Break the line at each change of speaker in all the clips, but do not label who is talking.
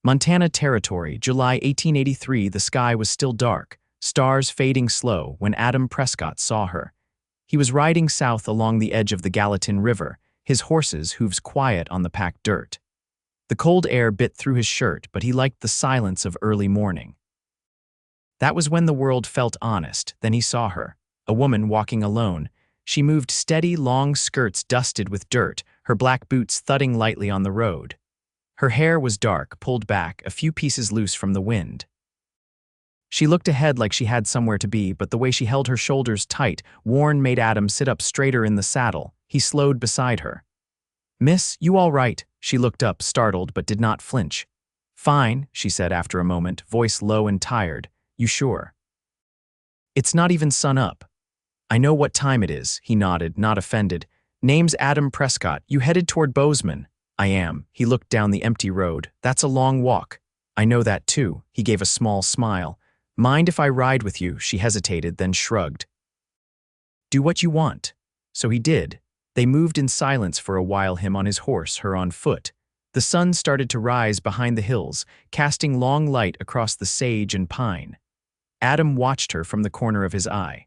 Montana Territory, July 1883. The sky was still dark, stars fading slow when Adam Prescott saw her. He was riding south along the edge of the Gallatin River, his horses' hooves quiet on the packed dirt. The cold air bit through his shirt, but he liked the silence of early morning. That was when the world felt honest. Then he saw her, a woman walking alone. She moved steady, long skirts dusted with dirt, her black boots thudding lightly on the road. Her hair was dark, pulled back, a few pieces loose from the wind. She looked ahead like she had somewhere to be, but the way she held her shoulders tight, worn, made Adam sit up straighter in the saddle. He slowed beside her. "Miss, you all right?" She looked up, startled, but did not flinch. "Fine," she said after a moment, voice low and tired. "You sure?" "It's not even sun up." "I know what time it is," he nodded, not offended. "Name's Adam Prescott. You headed toward Bozeman?" "I am." He looked down the empty road. "That's a long walk." "I know that too." He gave a small smile. "Mind if I ride with you?" She hesitated, then shrugged. "Do what you want." So he did. They moved in silence for a while, him on his horse, her on foot. The sun started to rise behind the hills, casting long light across the sage and pine. Adam watched her from the corner of his eye.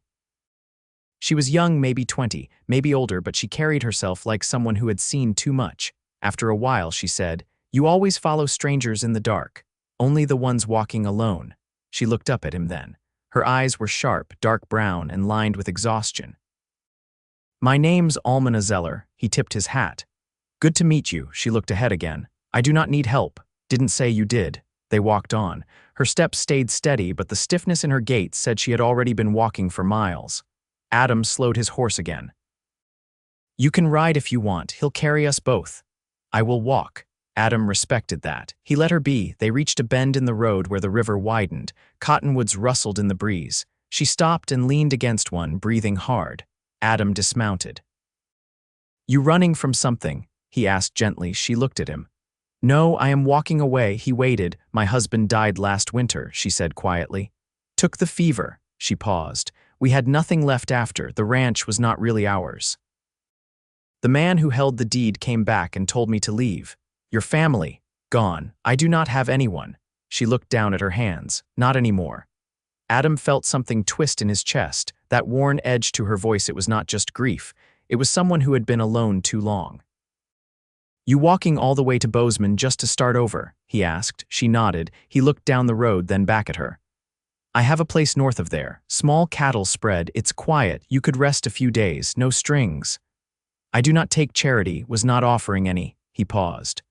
She was young, maybe 20, maybe older, but she carried herself like someone who had seen too much. After a while, she said, "You always follow strangers in the dark, only the ones walking alone." She looked up at him then. Her eyes were sharp, dark brown, and lined with exhaustion. "My name's Almina Zeller." He tipped his hat. "Good to meet you." She looked ahead again. "I do not need help." "Didn't say you did." They walked on. Her steps stayed steady, but the stiffness in her gait said she had already been walking for miles. Adam slowed his horse again. "You can ride if you want. He'll carry us both." "I will walk." Adam respected that. He let her be. They reached a bend in the road where the river widened. Cottonwoods rustled in the breeze. She stopped and leaned against one, breathing hard. Adam dismounted. "You running from something?" he asked gently. She looked at him. "No, I am walking away." He waited. "My husband died last winter," she said quietly. "Took the fever." She paused. "We had nothing left after. The ranch was not really ours. The man who held the deed came back and told me to leave. Your family, gone. I do not have anyone." She looked down at her hands. "Not anymore." Adam felt something twist in his chest, that worn edge to her voice. It was not just grief. It was someone who had been alone too long. "You walking all the way to Bozeman just to start over?" he asked. She nodded. He looked down the road, then back at her. "I have a place north of there. Small cattle spread. It's quiet. You could rest a few days. No strings." "I do not take charity. Was not offering any." He paused.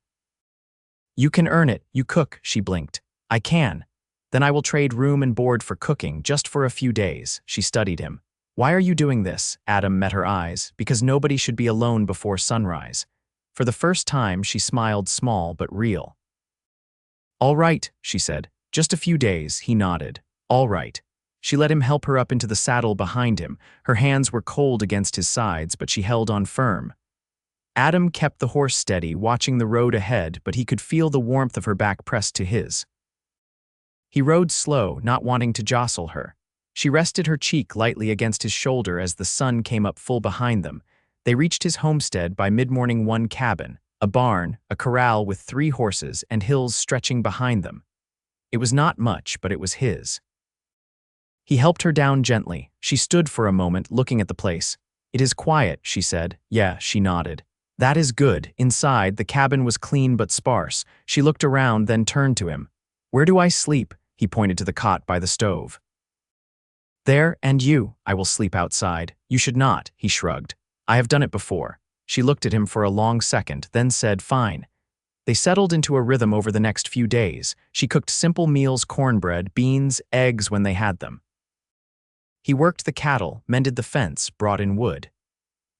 "You can earn it. You cook." She blinked. "I can. Then I will trade room and board for cooking, just for a few days." She studied him. "Why are you doing this?" Adam met her eyes. "Because nobody should be alone before sunrise." For the first time, she smiled, small but real. "All right," she said. "Just a few days." He nodded. "All right." She let him help her up into the saddle behind him. Her hands were cold against his sides, but she held on firm. Adam kept the horse steady, watching the road ahead, but he could feel the warmth of her back pressed to his. He rode slow, not wanting to jostle her. She rested her cheek lightly against his shoulder as the sun came up full behind them. They reached his homestead by mid-morning. One cabin, a barn, a corral with 3 horses, and hills stretching behind them. It was not much, but it was his. He helped her down gently. She stood for a moment, looking at the place. "It is quiet," she said. "Yeah," she nodded. "That is good." Inside, the cabin was clean but sparse. She looked around, then turned to him. "Where do I sleep?" He pointed to the cot by the stove. "There, and you." "I will sleep outside." "You should not," he shrugged. "I have done it before." She looked at him for a long second, then said, "Fine." They settled into a rhythm over the next few days. She cooked simple meals, cornbread, beans, eggs when they had them. He worked the cattle, mended the fence, brought in wood.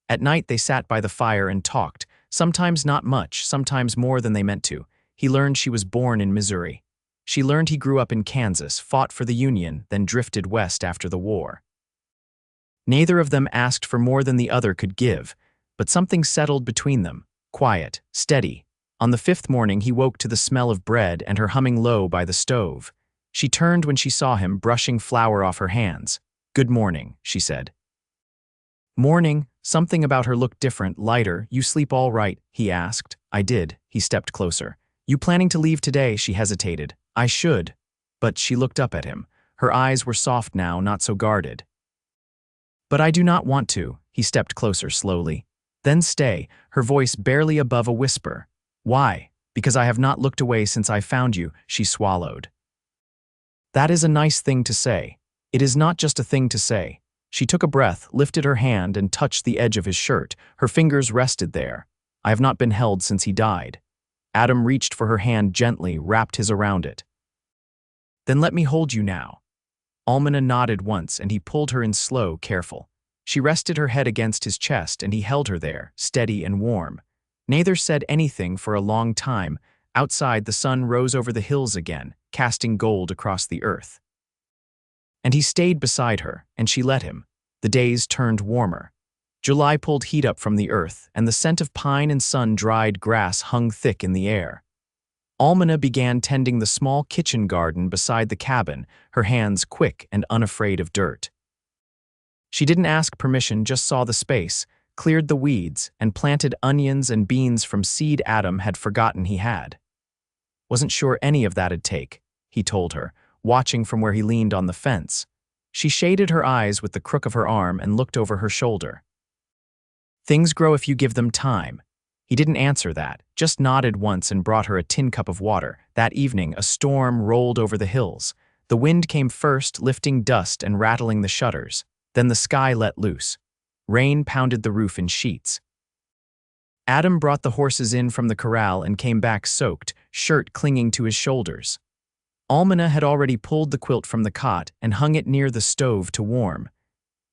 At night they sat by the fire and talked, sometimes not much, sometimes more than they meant to. He learned she was born in Missouri. She learned he grew up in Kansas, fought for the Union, then drifted west after the war. Neither of them asked for more than the other could give, but something settled between them, quiet, steady. On the 5th morning he woke to the smell of bread and her humming low by the stove. She turned when she saw him, brushing flour off her hands. "Good morning," she said. "Morning." Something about her looked different, lighter. "You sleep all right?" he asked. "I did." He stepped closer. You planning to leave today? She hesitated. I should. But she looked up at him. Her eyes were soft now, not so guarded. But I do not want to. He stepped closer slowly. Then stay, her voice barely above a whisper. Why? Because I have not looked away since I found you, she swallowed. That is a nice thing to say. It is not just a thing to say. She took a breath, lifted her hand, and touched the edge of his shirt. Her fingers rested there. I have not been held since he died. Adam reached for her hand gently, wrapped his around it. Then let me hold you now. Almina nodded once, and he pulled her in slow, careful. She rested her head against his chest, and he held her there, steady and warm. Neither said anything for a long time. Outside, the sun rose over the hills again, casting gold across the earth. And he stayed beside her, and she let him. The days turned warmer. July pulled heat up from the earth, and the scent of pine and sun-dried grass hung thick in the air. Almina began tending the small kitchen garden beside the cabin, her hands quick and unafraid of dirt. She didn't ask permission, just saw the space, cleared the weeds, and planted onions and beans from seed Adam had forgotten he had. Wasn't sure any of that'd take, he told her, watching from where he leaned on the fence. She shaded her eyes with the crook of her arm and looked over her shoulder. Things grow if you give them time. He didn't answer that, just nodded once and brought her a tin cup of water. That evening, a storm rolled over the hills. The wind came first, lifting dust and rattling the shutters. Then the sky let loose. Rain pounded the roof in sheets. Adam brought the horses in from the corral and came back soaked, shirt clinging to his shoulders. Almina had already pulled the quilt from the cot and hung it near the stove to warm.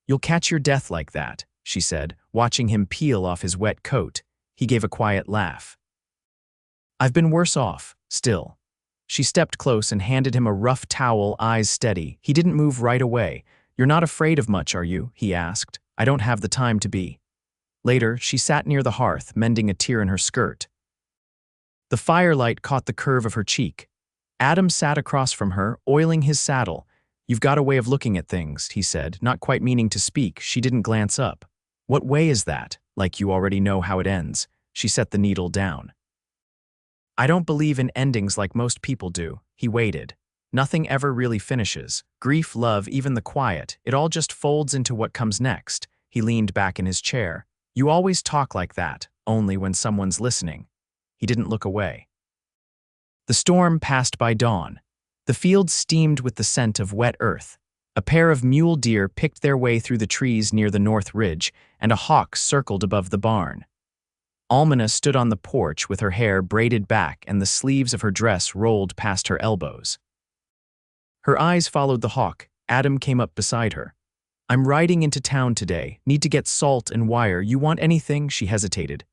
You'll catch your death like that, she said, watching him peel off his wet coat. He gave a quiet laugh. I've been worse off, still. She stepped close and handed him a rough towel, eyes steady. He didn't move right away. You're not afraid of much, are you? He asked. I don't have the time to be. Later, she sat near the hearth, mending a tear in her skirt. The firelight caught the curve of her cheek. Adam sat across from her, oiling his saddle. You've got a way of looking at things, he said, not quite meaning to speak. She didn't glance up. What way is that? Like you already know how it ends. She set the needle down. I don't believe in endings like most people do. He waited. Nothing ever really finishes. Grief, love, even the quiet. It all just folds into what comes next. He leaned back in his chair. You always talk like that, only when someone's listening. He didn't look away. The storm passed by dawn. The field steamed with the scent of wet earth. A pair of mule deer picked their way through the trees near the north ridge, and a hawk circled above the barn. Almina stood on the porch with her hair braided back and the sleeves of her dress rolled past her elbows. Her eyes followed the hawk. Adam came up beside her. I'm riding into town today. Need to get salt and wire. You want anything? She hesitated.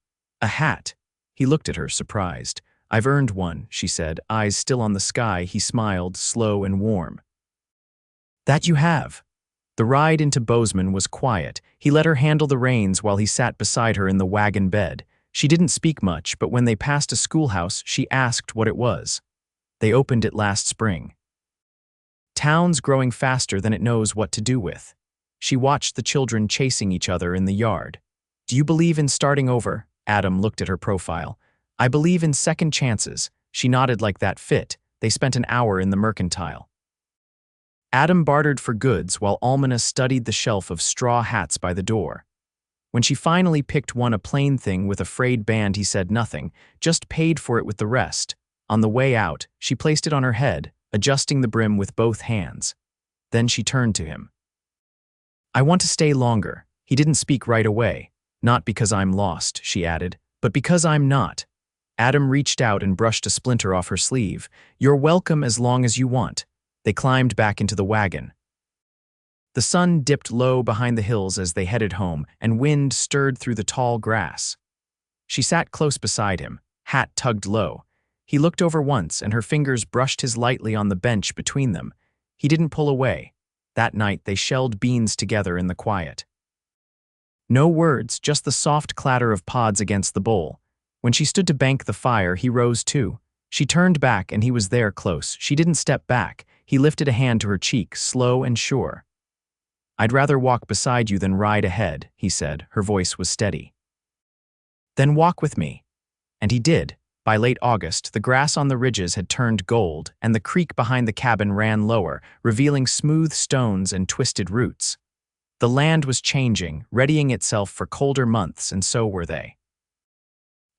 A hat. He looked at her, surprised. I've earned one, she said, eyes still on the sky. He smiled, slow and warm. That you have. The ride into Bozeman was quiet. He let her handle the reins while he sat beside her in the wagon bed. She didn't speak much, but when they passed a schoolhouse, she asked what it was. They opened it last spring. Town's growing faster than it knows what to do with. She watched the children chasing each other in the yard. Do you believe in starting over? Adam looked at her profile. I believe in second chances. She nodded like that fit. They spent an hour in the mercantile. Adam bartered for goods while Almina studied the shelf of straw hats by the door. When she finally picked one, a plain thing with a frayed band, he said nothing, just paid for it with the rest. On the way out, she placed it on her head, adjusting the brim with both hands. Then she turned to him. I want to stay longer. He didn't speak right away. Not because I'm lost, she added, but because I'm not. Adam reached out and brushed a splinter off her sleeve. You're welcome as long as you want. They climbed back into the wagon. The sun dipped low behind the hills as they headed home, and wind stirred through the tall grass. She sat close beside him, hat tugged low. He looked over once, and her fingers brushed his lightly on the bench between them. He didn't pull away. That night they shelled beans together in the quiet. No words, just the soft clatter of pods against the bowl. When she stood to bank the fire, he rose too. She turned back, and he was there close. She didn't step back. He lifted a hand to her cheek, slow and sure. I'd rather walk beside you than ride ahead, he said. Her voice was steady. Then walk with me. And he did. By late August, the grass on the ridges had turned gold, and the creek behind the cabin ran lower, revealing smooth stones and twisted roots. The land was changing, readying itself for colder months, and so were they.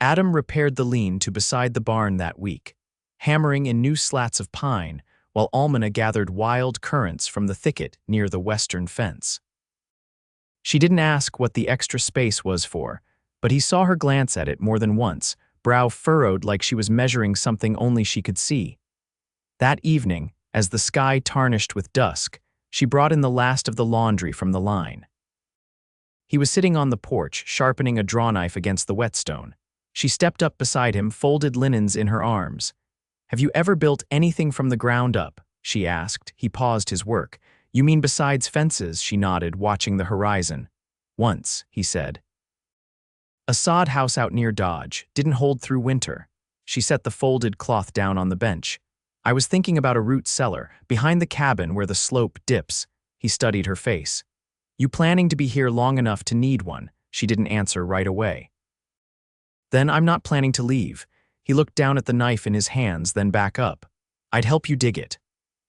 Adam repaired the lean-to beside the barn that week, hammering in new slats of pine, while Almina gathered wild currants from the thicket near the western fence. She didn't ask what the extra space was for, but he saw her glance at it more than once, brow furrowed like she was measuring something only she could see. That evening, as the sky tarnished with dusk, she brought in the last of the laundry from the line. He was sitting on the porch, sharpening a drawknife against the whetstone. She stepped up beside him, folded linens in her arms. "Have you ever built anything from the ground up?" she asked. He paused his work. "You mean besides fences?" She nodded, watching the horizon. "Once," he said. "A sod house out near Dodge. Didn't hold through winter." She set the folded cloth down on the bench. "I was thinking about a root cellar, behind the cabin where the slope dips." He studied her face. "You planning to be here long enough to need one?" She didn't answer right away. "Then I'm not planning to leave." He looked down at the knife in his hands, then back up. "I'd help you dig it."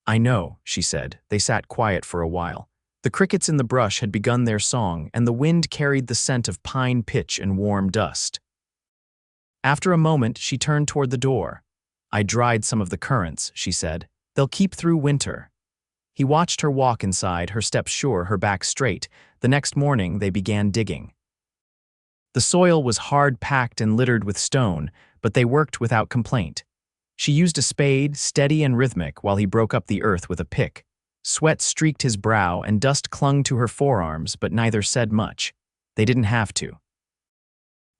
"I know," she said. They sat quiet for a while. The crickets in the brush had begun their song, and the wind carried the scent of pine pitch and warm dust. After a moment, she turned toward the door. "I dried some of the currants," she said. "They'll keep through winter." He watched her walk inside, her steps sure, her back straight. The next morning, they began digging. The soil was hard-packed and littered with stone, but they worked without complaint. She used a spade, steady and rhythmic, while he broke up the earth with a pick. Sweat streaked his brow and dust clung to her forearms, but neither said much. They didn't have to.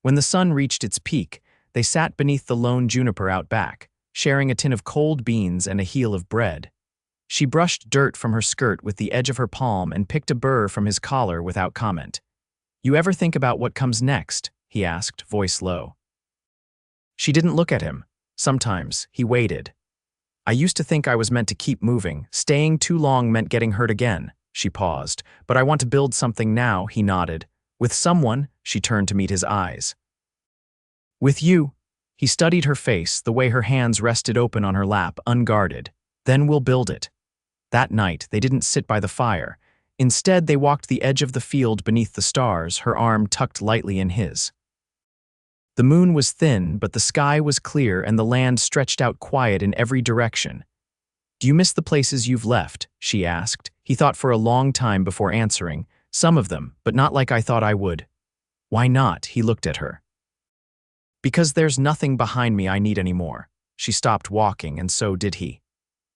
When the sun reached its peak, they sat beneath the lone juniper out back, sharing a tin of cold beans and a heel of bread. She brushed dirt from her skirt with the edge of her palm and picked a burr from his collar without comment. "You ever think about what comes next?" he asked, voice low. She didn't look at him. Sometimes, he waited. "I used to think I was meant to keep moving. Staying too long meant getting hurt again." She paused. "But I want to build something now," he nodded. "With someone," she turned to meet his eyes. "With you." He studied her face, the way her hands rested open on her lap, unguarded. "Then we'll build it." That night, they didn't sit by the fire. Instead, they walked the edge of the field beneath the stars, her arm tucked lightly in his. The moon was thin, but the sky was clear and the land stretched out quiet in every direction. "Do you miss the places you've left?" she asked. He thought for a long time before answering. "Some of them, but not like I thought I would." "Why not?" He looked at her. "Because there's nothing behind me I need anymore." She stopped walking, and so did he.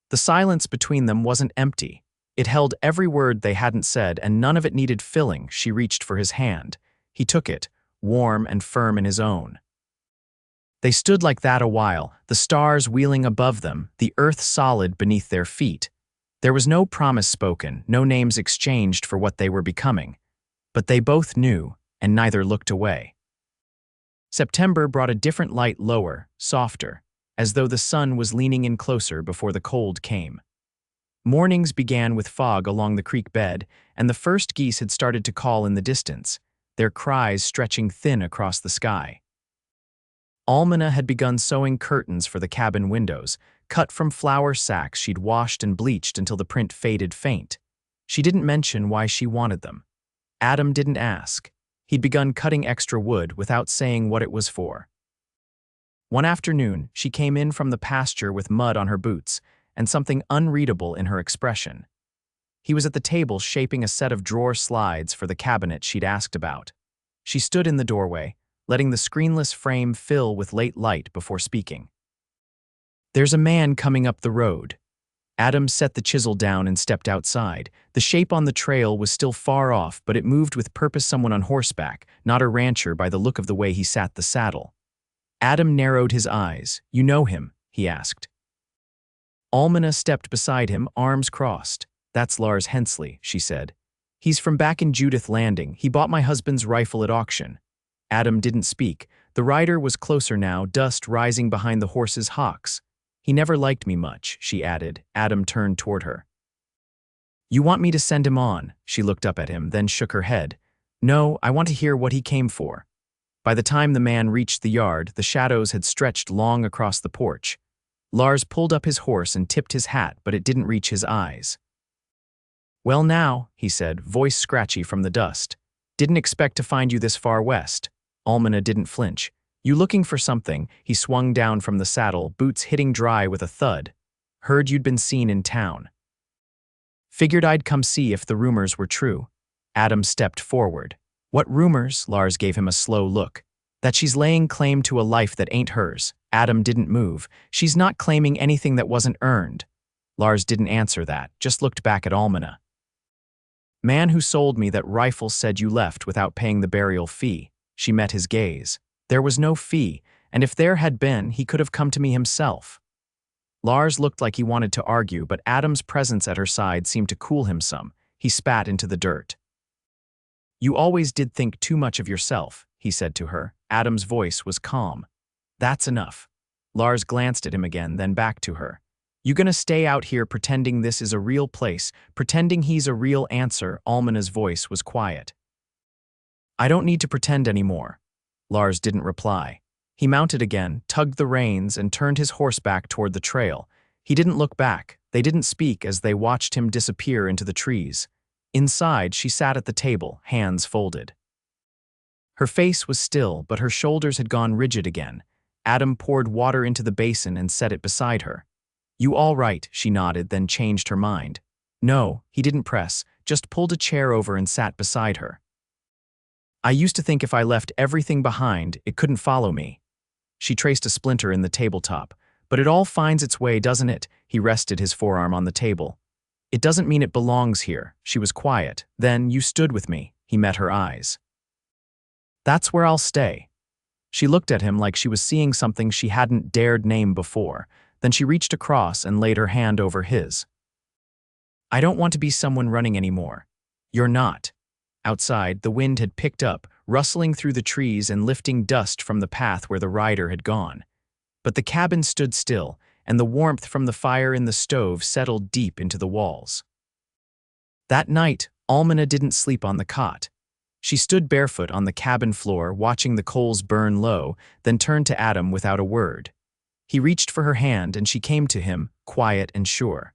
The silence between them wasn't empty. It held every word they hadn't said, and none of it needed filling. She reached for his hand. He took it, warm and firm in his own. They stood like that a while, the stars wheeling above them, the earth solid beneath their feet. There was no promise spoken, no names exchanged for what they were becoming. But they both knew, and neither looked away. September brought a different light, lower, softer, as though the sun was leaning in closer before the cold came. Mornings began with fog along the creek bed, and the first geese had started to call in the distance, their cries stretching thin across the sky. Almina had begun sewing curtains for the cabin windows, cut from flour sacks she'd washed and bleached until the print faded faint. She didn't mention why she wanted them. Adam didn't ask. He'd begun cutting extra wood without saying what it was for. One afternoon, she came in from the pasture with mud on her boots and something unreadable in her expression. He was at the table shaping a set of drawer slides for the cabinet she'd asked about. She stood in the doorway, letting the screenless frame fill with late light before speaking. "There's a man coming up the road." Adam set the chisel down and stepped outside. The shape on the trail was still far off, but it moved with purpose, someone on horseback, not a rancher by the look of the way he sat the saddle. Adam narrowed his eyes. "You know him?" he asked. Almina stepped beside him, arms crossed. "That's Lars Hensley," she said. "He's from back in Judith Landing. He bought my husband's rifle at auction." Adam didn't speak. The rider was closer now, dust rising behind the horse's hocks. "He never liked me much," she added. Adam turned toward her. "You want me to send him on?" She looked up at him, then shook her head. "No, I want to hear what he came for." By the time the man reached the yard, the shadows had stretched long across the porch. Lars pulled up his horse and tipped his hat, but it didn't reach his eyes. "Well now," he said, voice scratchy from the dust. "Didn't expect to find you this far west." Almina didn't flinch. "You looking for something?" He swung down from the saddle, boots hitting dry with a thud. "Heard you'd been seen in town. Figured I'd come see if the rumors were true." Adam stepped forward. "What rumors?" Lars gave him a slow look. "That she's laying claim to a life that ain't hers." Adam didn't move. "She's not claiming anything that wasn't earned." Lars didn't answer that, just looked back at Almina. "Man who sold me that rifle said you left without paying the burial fee." She met his gaze. "There was no fee, and if there had been, he could have come to me himself." Lars looked like he wanted to argue, but Adam's presence at her side seemed to cool him some. He spat into the dirt. "You always did think too much of yourself," he said to her. Adam's voice was calm. "That's enough." Lars glanced at him again, then back to her. "You gonna stay out here pretending this is a real place, pretending he's a real answer?" Almina's voice was quiet. "I don't need to pretend anymore." Lars didn't reply. He mounted again, tugged the reins, and turned his horse back toward the trail. He didn't look back. They didn't speak as they watched him disappear into the trees. Inside, she sat at the table, hands folded. Her face was still, but her shoulders had gone rigid again. Adam poured water into the basin and set it beside her. "You all right?" She nodded, then changed her mind. "No," he didn't press, just pulled a chair over and sat beside her. "I used to think if I left everything behind, it couldn't follow me." She traced a splinter in the tabletop. "But it all finds its way, doesn't it?" He rested his forearm on the table. "It doesn't mean it belongs here." She was quiet. "Then you stood with me." He met her eyes. "That's where I'll stay." She looked at him like she was seeing something she hadn't dared name before. Then she reached across and laid her hand over his. "I don't want to be someone running anymore." "You're not." Outside, the wind had picked up, rustling through the trees and lifting dust from the path where the rider had gone. But the cabin stood still, and the warmth from the fire in the stove settled deep into the walls. That night, Almina didn't sleep on the cot. She stood barefoot on the cabin floor, watching the coals burn low, then turned to Adam without a word. He reached for her hand, and she came to him, quiet and sure.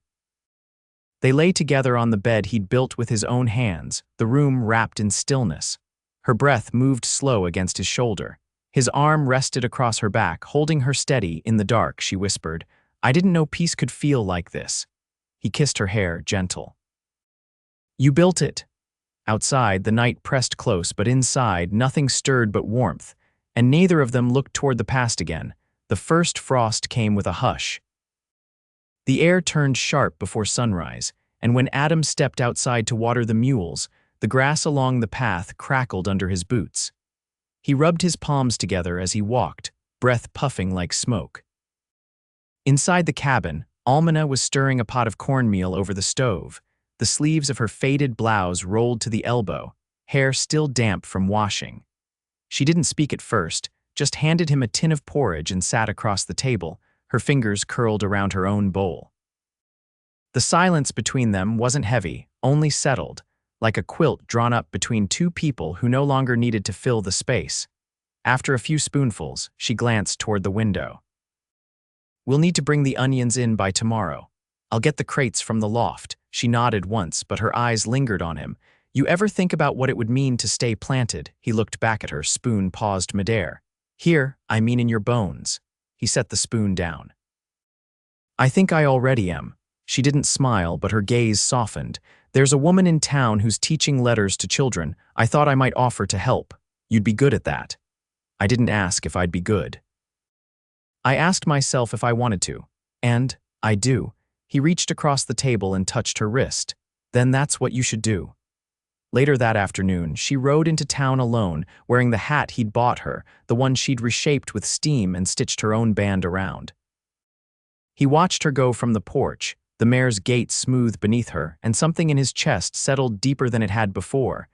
They lay together on the bed he'd built with his own hands, the room wrapped in stillness. Her breath moved slow against his shoulder. His arm rested across her back, holding her steady. In the dark, she whispered, "I didn't know peace could feel like this." He kissed her hair, gentle. "You built it." Outside, the night pressed close, but inside, nothing stirred but warmth, and neither of them looked toward the past again. The first frost came with a hush. The air turned sharp before sunrise, and when Adam stepped outside to water the mules, the grass along the path crackled under his boots. He rubbed his palms together as he walked, breath puffing like smoke. Inside the cabin, Almina was stirring a pot of cornmeal over the stove. The sleeves of her faded blouse rolled to the elbow, hair still damp from washing. She didn't speak at first, just handed him a tin of porridge and sat across the table, her fingers curled around her own bowl. The silence between them wasn't heavy, only settled, like a quilt drawn up between two people who no longer needed to fill the space. After a few spoonfuls, she glanced toward the window. "We'll need to bring the onions in by tomorrow. I'll get the crates from the loft." She nodded once, but her eyes lingered on him. "You ever think about what it would mean to stay planted?" He looked back at her, spoon paused midair. "Here, I mean in your bones." He set the spoon down. "I think I already am." She didn't smile, but her gaze softened. "There's a woman in town who's teaching letters to children. I thought I might offer to help. You'd be good at that." "I didn't ask if I'd be good. I asked myself if I wanted to. And I do." He reached across the table and touched her wrist. "Then that's what you should do." Later that afternoon, she rode into town alone, wearing the hat he'd bought her, the one she'd reshaped with steam and stitched her own band around. He watched her go from the porch, the mare's gait smooth beneath her, and something in his chest settled deeper than it had before.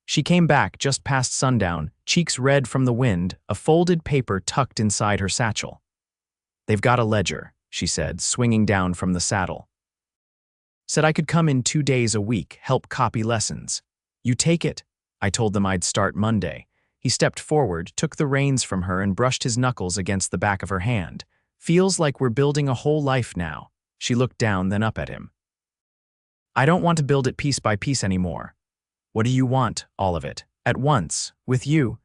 She came back just past sundown, cheeks red from the wind, a folded paper tucked inside her satchel. "They've got a ledger," she said, swinging down from the saddle. "Said I could come in 2 days a week, help copy lessons. You take it?" "I told them I'd start Monday." He stepped forward, took the reins from her and brushed his knuckles against the back of her hand. "Feels like we're building a whole life now." She looked down, then up at him. "I don't want to build it piece by piece anymore." "What do you want?" "All of it. At once. With you."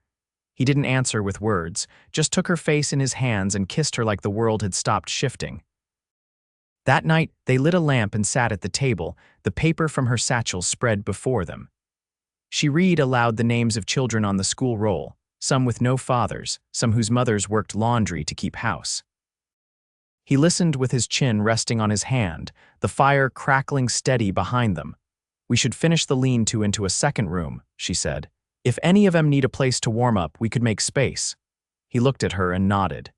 He didn't answer with words, just took her face in his hands and kissed her like the world had stopped shifting. That night, they lit a lamp and sat at the table, the paper from her satchel spread before them. She read aloud the names of children on the school roll, some with no fathers, some whose mothers worked laundry to keep house. He listened with his chin resting on his hand, the fire crackling steady behind them. "We should finish the lean-to into a second room," she said. "If any of them need a place to warm up, we could make space." He looked at her and nodded.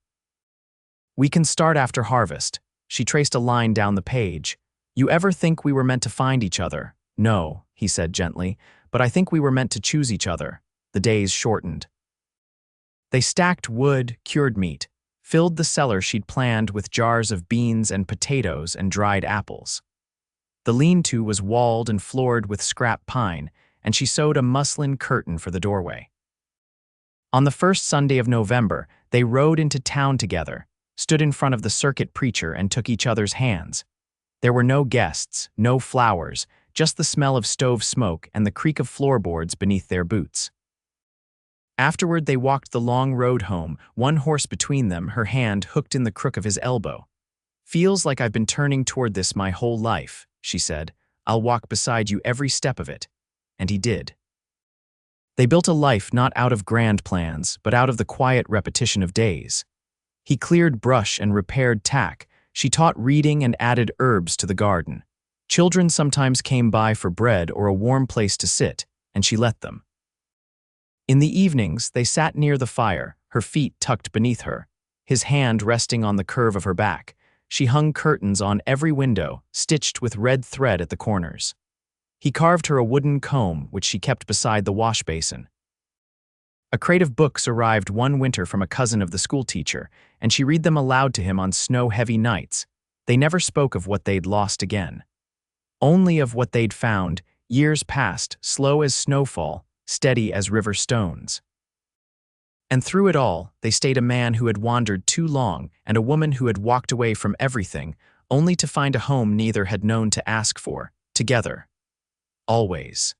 "We can start after harvest." She traced a line down the page. "You ever think we were meant to find each other?" "No," he said gently, "but I think we were meant to choose each other." The days shortened. They stacked wood, cured meat, filled the cellar she'd planned with jars of beans and potatoes and dried apples. The lean-to was walled and floored with scrap pine, and she sewed a muslin curtain for the doorway. On the first Sunday of November, they rode into town together, stood in front of the circuit preacher and took each other's hands. There were no guests, no flowers, just the smell of stove smoke and the creak of floorboards beneath their boots. Afterward, they walked the long road home, one horse between them, her hand hooked in the crook of his elbow. "Feels like I've been turning toward this my whole life," she said. "I'll walk beside you every step of it." And he did. They built a life not out of grand plans, but out of the quiet repetition of days. He cleared brush and repaired tack. She taught reading and added herbs to the garden. Children sometimes came by for bread or a warm place to sit, and she let them. In the evenings, they sat near the fire, her feet tucked beneath her, his hand resting on the curve of her back. She hung curtains on every window, stitched with red thread at the corners. He carved her a wooden comb, which she kept beside the wash basin. A crate of books arrived one winter from a cousin of the schoolteacher, and she read them aloud to him on snow-heavy nights. They never spoke of what they'd lost again. Only of what they'd found, years past, slow as snowfall, steady as river stones. And through it all, they stayed a man who had wandered too long and a woman who had walked away from everything, only to find a home neither had known to ask for, together. Always.